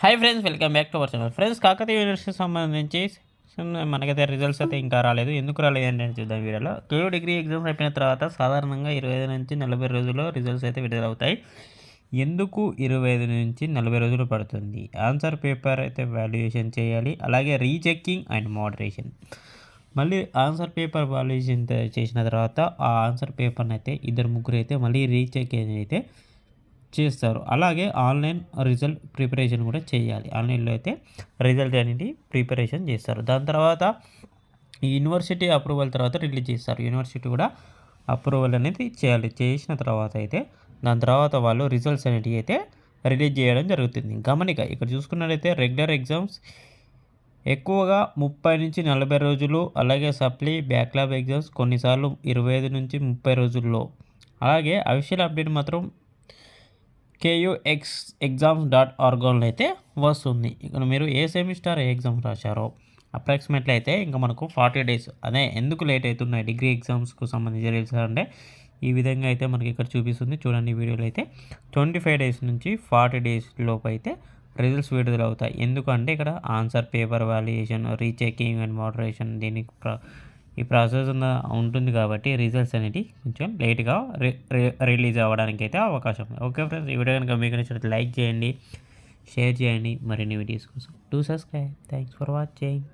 Hi friends, welcome back to our channel. Friends, Kakatiya యూనివర్సిటీకి సంబంధించి మనకైతే రిజల్ట్స్ అయితే ఇంకా రాలేదు. ఎందుకు రాలేదు ఏంటంటే చూద్దాం వీడియోలో. కేయూ డిగ్రీ ఎగ్జామ్స్ అయిపోయిన తర్వాత సాధారణంగా 25 నుంచి 40 రోజుల్లో రిజల్ట్స్ అయితే విడుదలవుతాయి. ఎందుకు 25 నుంచి 40 రోజులు పడుతుంది? ఆన్సర్ పేపర్ అయితే వాల్యుయేషన్ చేయాలి, అలాగే రీచెకింగ్ అండ్ మోడరేషన్. మళ్ళీ ఆన్సర్ పేపర్ వాల్యుయేషన్ చేసిన తర్వాత ఆ ఆన్సర్ పేపర్ని అయితే ఇద్దరు ముగ్గురు అయితే మళ్ళీ రీచెక్ అయితే చేస్తారు. అలాగే ఆన్లైన్ రిజల్ట్ ప్రిపరేషన్ కూడా చేయాలి. ఆన్లైన్లో అయితే రిజల్ట్ అనేది ప్రిపరేషన్ చేస్తారు. దాని తర్వాత యూనివర్సిటీ అప్రూవల్ తర్వాత రిలీజ్ చేస్తారు. యూనివర్సిటీ కూడా అప్రూవల్ అనేది చేయాలి. చేసిన తర్వాత అయితే దాని తర్వాత వాళ్ళు రిజల్ట్స్ అనేటివి అయితే రిలీజ్ చేయడం జరుగుతుంది. గమనిక ఇక్కడ చూసుకున్నట్లయితే రెగ్యులర్ ఎగ్జామ్స్ ఎక్కువగా 30 నుంచి 40 రోజులు, అలాగే సప్లీ బ్యాక్లాగ్ ఎగ్జామ్స్ కొన్నిసార్లు 25 నుంచి 30 రోజుల్లో. అలాగే అఫీషియల్ అప్డేట్ మాత్రం KUExams.org అయితే వస్తుంది. ఇక్కడ మీరు ఏ సెమిస్టర్ ఏ ఎగ్జామ్స్ రాశారో అప్రాక్సిమేట్లీ అయితే ఇంకా మనకు 40 డేస్. అదే ఎందుకు లేట్ అవుతున్నాయి డిగ్రీ ఎగ్జామ్స్కు సంబంధించి రిజల్ట్స్ అంటే ఈ విధంగా అయితే మనకి ఇక్కడ చూపిస్తుంది. చూడండి వీడియోలో అయితే 25 డేస్ నుంచి 40 డేస్ లోపు అయితే రిజల్ట్స్ విడుదలవుతాయి. ఎందుకంటే ఇక్కడ answer paper valuation, rechecking and moderation దీనికి ఈ ప్రాసెస్ ఉంటుంది కాబట్టి రిజల్ట్స్ అనేవి కొంచెం లేట్గా రిలీజ్ అవ్వడానికి అయితే అవకాశం ఉంది. ఓకే ఫ్రెండ్స్, ఈ వీడియో కనుక మీకు నచ్చినట్లయితే లైక్ చేయండి, షేర్ చేయండి. మరిన్ని వీడియోస్ కోసం సబ్స్క్రైబ్. Thanks for watching.